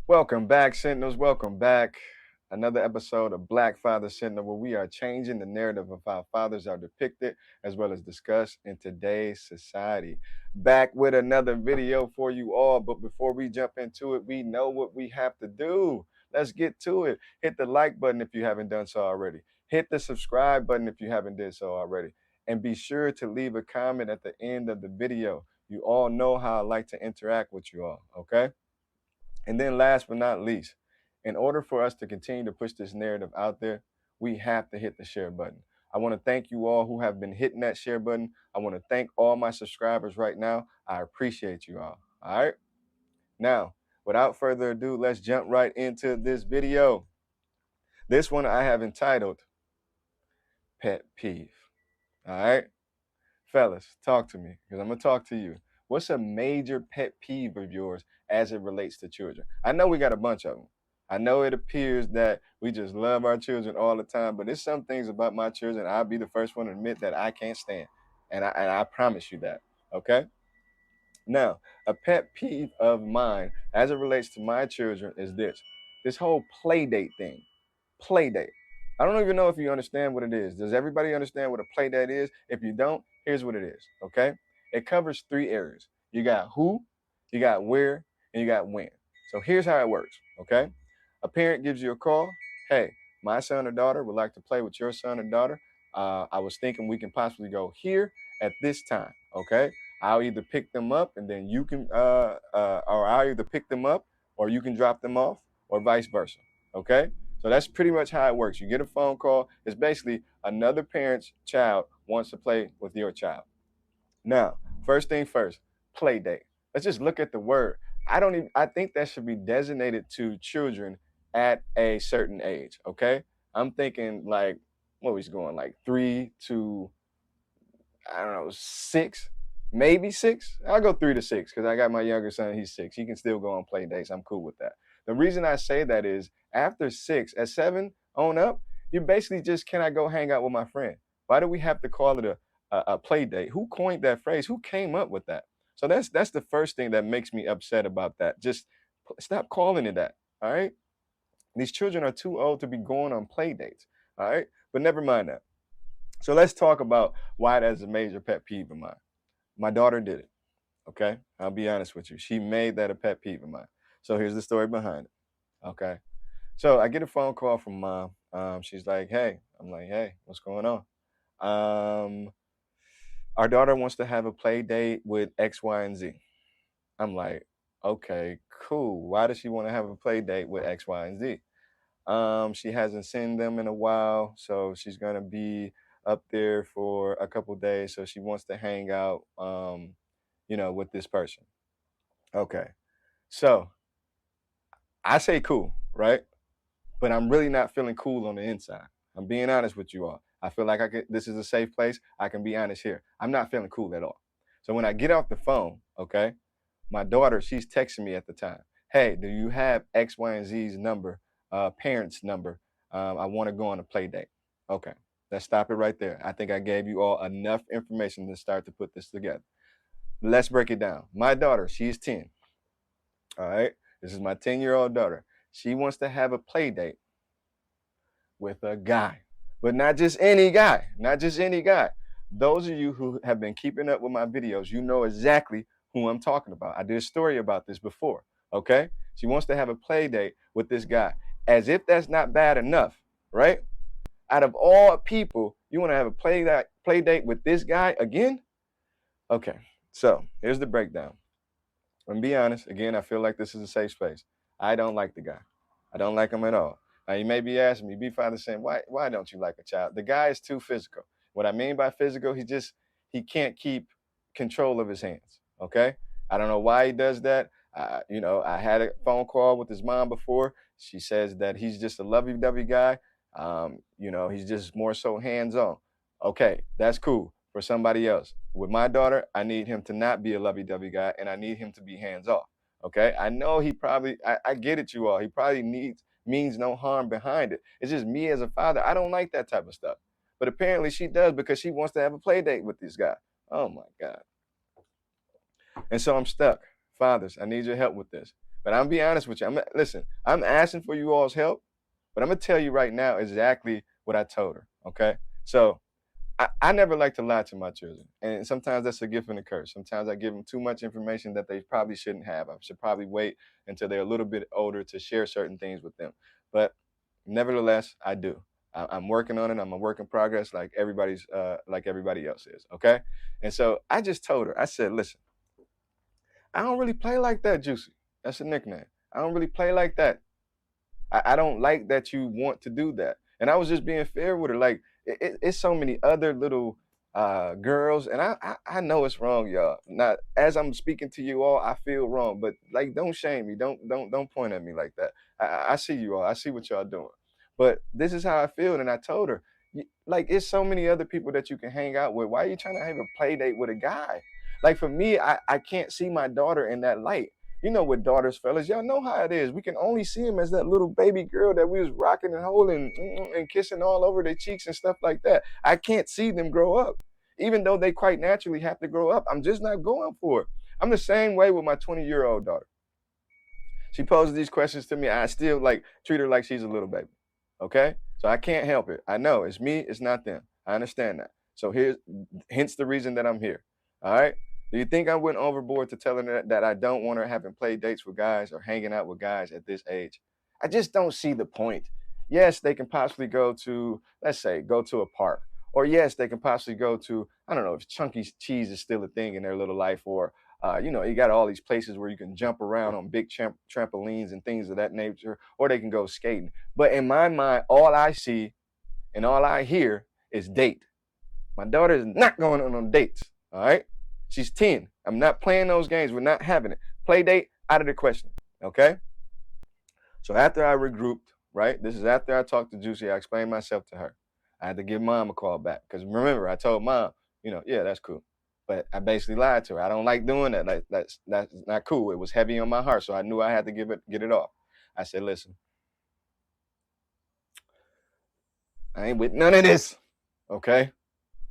Welcome back, Sentinels. Welcome back. Another episode of Black Father Sentinel, where we are changing the narrative of how fathers are depicted as well as discussed in today's society. Back with another video for you all. But before we jump into it, we know what we have to do. Let's get to it. Hit the like button if you haven't done so already. Hit the subscribe button if you haven't did so already. And be sure to leave a comment at the end of the video. You all know how I like to interact with you all, okay? And then last but not least, in order for us to continue to push this narrative out there, we have to hit the share button. I want to thank you all who have been hitting that share button. I want to thank all my subscribers right now. I appreciate you all. All right. Now, without further ado, let's jump right into this video. This one I have entitled Pet Peeve. All right. Fellas, talk to me because I'm going to talk to you. What's a major pet peeve of yours as it relates to children? I know we got a bunch of them. I know it appears that we just love our children all the time, but there's some things about my children I'll be the first one to admit that I can't stand. And I promise you that. Okay? Now, a pet peeve of mine as it relates to my children is this whole play date thing. Play date. I don't even know if you understand what it is. Does everybody understand what a play date is? If you don't, here's what it is. Okay? It covers three areas. You got who, you got where, and you got when. So here's how it works. Okay? A parent gives you a call. Hey, my son or daughter would like to play with your son or daughter. I was thinking we can possibly go here at this time. Okay? I'll either pick them up and then you can, or I'll either pick them up or you can drop them off or vice versa. Okay? So that's pretty much how it works. You get a phone call. It's basically another parent's child wants to play with your child. Now, first thing first, play date. Let's just look at the word. I think that should be designated to children at a certain age. Okay. I'm thinking like, what was going like 3 to, I don't know, 6, maybe 6. I'll go 3 to 6 because I got my younger son. He's 6. He can still go on play dates. I'm cool with that. The reason I say that is after 6, at 7 on up, you basically just cannot go hang out with my friend. Why do we have to call it a play date? Who coined that phrase? Who came up with that? So that's the first thing that makes me upset about that. Just stop calling it that. All right. These children are too old to be going on play dates. All right. But never mind that. So let's talk about why that's a major pet peeve of mine. My daughter did it. Okay. I'll be honest with you. She made that a pet peeve of mine. So here's the story behind it. Okay. So I get a phone call from mom. She's like, hey. I'm like, hey, what's going on? Our daughter wants to have a play date with X, Y, and Z. I'm like, okay, cool. Why does she want to have a play date with X, Y, and Z? She hasn't seen them in a while, so she's gonna be up there for a couple days. So she wants to hang out, with this person. Okay, so I say cool, right? But I'm really not feeling cool on the inside. I'm being honest with you all. I feel like this is a safe place. I can be honest here. I'm not feeling cool at all. So when I get off the phone, okay, my daughter, she's texting me at the time. Hey, do you have X, Y, and Z's number, parents' number? I want to go on a play date. Okay, let's stop it right there. I think I gave you all enough information to start to put this together. Let's break it down. My daughter, she's 10. All right, this is my 10-year-old daughter. She wants to have a play date with a guy, but not just any guy, not just any guy. Those of you who have been keeping up with my videos, you know exactly who I'm talking about. I did a story about this before, okay? She wants to have a play date with this guy. As if that's not bad enough, right? Out of all people, you want to have a play date with this guy again? Okay, so here's the breakdown. And be honest, again, I feel like this is a safe space. I don't like the guy. I don't like him at all. Now you may be asking me, be father saying, why don't you like a child? The guy is too physical. What I mean by physical, he can't keep control of his hands. Okay? I don't know why he does that. I had a phone call with his mom before. She says that he's just a lovey-dovey guy. He's just more so hands-on. Okay, that's cool for somebody else. With my daughter, I need him to not be a lovey-dovey guy, and I need him to be hands-off. Okay, I know I get it, you all. He probably means no harm behind it. It's just me as a father. I don't like that type of stuff. But apparently she does because she wants to have a play date with this guy. Oh my God. And so I'm stuck. Fathers, I need your help with this. But I'm be honest with you. Listen, I'm asking for you all's help, but I'm gonna tell you right now exactly what I told her. Okay. So I never like to lie to my children. And sometimes that's a gift and a curse. Sometimes I give them too much information that they probably shouldn't have. I should probably wait until they're a little bit older to share certain things with them. But nevertheless, I do. I'm working on it. I'm a work in progress, like everybody else is. Okay. And so I just told her, I said, listen, I don't really play like that, Juicy. That's a nickname. I don't really play like that. I don't like that you want to do that. And I was just being fair with her. Like it's so many other little girls, and I know it's wrong, y'all. Not as I'm speaking to you all, I feel wrong, but like don't shame me. Don't point at me like that. I see you all. I see what y'all doing. But this is how I feel, and I told her, like it's so many other people that you can hang out with. Why are you trying to have a play date with a guy? Like for me, I can't see my daughter in that light. You know what daughters, fellas, y'all know how it is. We can only see him as that little baby girl that we was rocking and holding and kissing all over their cheeks and stuff like that. I can't see them grow up. Even though they quite naturally have to grow up, I'm just not going for it. I'm the same way with my 20-year-old daughter. She poses these questions to me. I still like treat her like she's a little baby. Okay? So I can't help it. I know it's me, it's not them. I understand that. So hence the reason that I'm here. All right? Do you think I went overboard to telling her that I don't want her having play dates with guys or hanging out with guys at this age? I just don't see the point. Yes, they can possibly go to, let's say, go to a park. Or yes, they can possibly go to, I don't know, if chunky cheese is still a thing in their little life, or you got all these places where you can jump around on big trampolines and things of that nature, or they can go skating. But in my mind, all I see and all I hear is date. My daughter is not going on dates. All right. She's 10. I'm not playing those games. We're not having it. Play date, out of the question. Okay. So after I regrouped, right? This is after I talked to Juicy. I explained myself to her. I had to give mom a call back. Because remember, I told mom, yeah, that's cool. But I basically lied to her. I don't like doing that. Like that's not cool. It was heavy on my heart. So I knew I had to get it off. I said, listen, I ain't with none of this. Okay.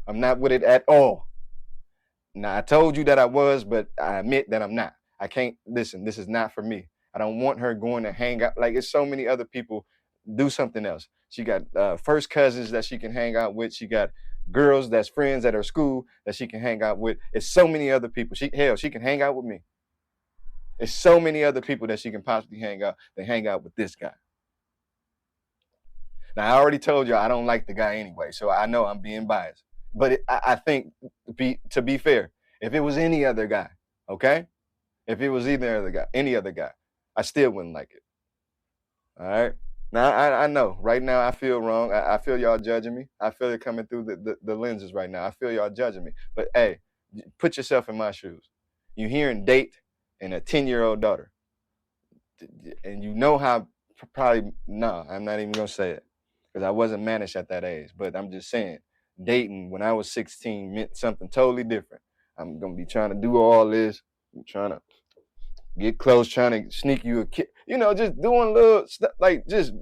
I'm not with it at all. Now, I told you that I was, but I admit that I'm not. I can't listen. This is not for me. I don't want her going to hang out. Like it's so many other people. Do something else. She got first cousins that she can hang out with. She got girls that's friends at her school that she can hang out with. It's so many other people. She can hang out with me. It's so many other people that she can possibly hang out. They hang out with this guy. Now, I already told you I don't like the guy anyway, so I know I'm being biased. But I think, to be fair, if it was any other guy, okay? If it was any other guy, I still wouldn't like it. All right? Now, I know. Right now, I feel wrong. I feel y'all judging me. I feel it coming through the lenses right now. I feel y'all judging me. But, hey, put yourself in my shoes. You hearing date and a 10-year-old daughter. And you know how probably, no, I'm not even going to say it. Because I wasn't managed at that age. But I'm just saying, dating when I was 16 meant something totally different. I'm going to be trying to do all this. I'm trying to get close, trying to sneak you a kid. Just doing little stuff, like just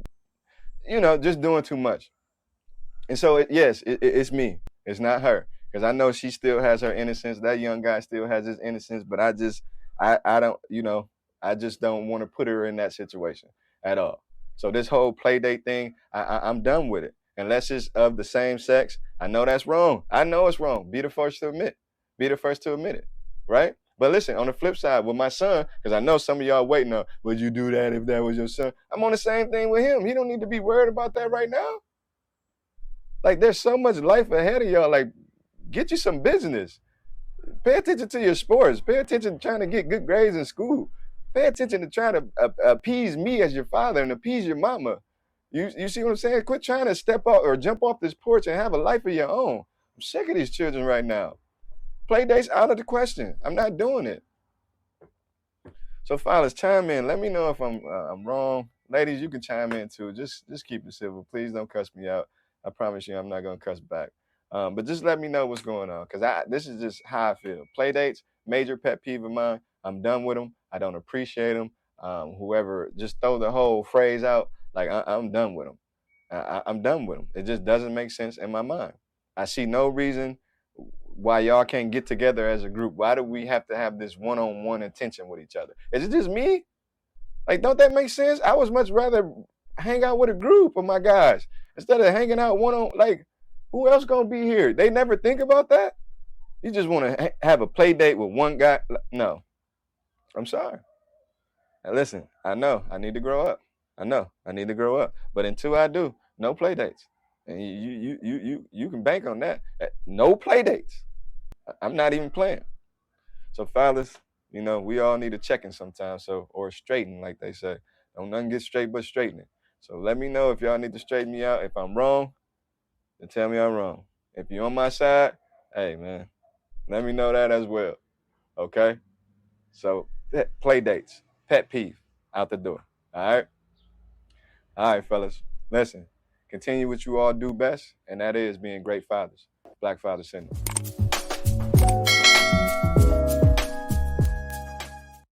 doing too much. And so, it's me. It's not her. Because I know she still has her innocence. That young guy still has his innocence. But I don't, I just don't want to put her in that situation at all. So this whole play date thing, I'm done with it. Unless it's of the same sex, I know that's wrong. I know it's wrong. Be the first to admit. Be the first to admit it, right? But listen, on the flip side, with my son, because I know some of y'all waiting on, would you do that if that was your son? I'm on the same thing with him. He don't need to be worried about that right now. Like, there's so much life ahead of y'all. Like, get you some business. Pay attention to your sports. Pay attention to trying to get good grades in school. Pay attention to trying to appease me as your father and appease your mama. You see what I'm saying? Quit trying to step out or jump off this porch and have a life of your own. I'm sick of these children right now. Play dates out of the question. I'm not doing it. So, fellas, chime in. Let me know if I'm wrong. Ladies, you can chime in too. Just keep it civil. Please don't cuss me out. I promise you, I'm not gonna cuss back. But just let me know what's going on, because this is just how I feel. Play dates, major pet peeve of mine. I'm done with them. I don't appreciate them. Whoever just throw the whole phrase out, like I'm done with them. I'm done with them. It just doesn't make sense in my mind. I see no reason why y'all can't get together as a group. Why do we have to have this one-on-one attention with each other? Is it just me? Like, don't that make sense? I would much rather hang out with a group of my guys instead of hanging out one on, like, who else gonna be here? They never think about that. You just want to have a play date with one guy. No, I'm sorry. And listen, I know I need to grow up. I know I need to grow up. But until I do, no play dates. And you can bank on that. No play dates. I'm not even playing. So fathers, we all need a checking sometimes. So, or straighten, like they say. Don't nothing get straight but straightening. So let me know if y'all need to straighten me out. If I'm wrong, then tell me I'm wrong. If you're on my side, hey man, let me know that as well. Okay? So play dates, pet peeve, out the door. All right, fellas. Listen, continue what you all do best, and that is being great fathers. Black Father Syndrome.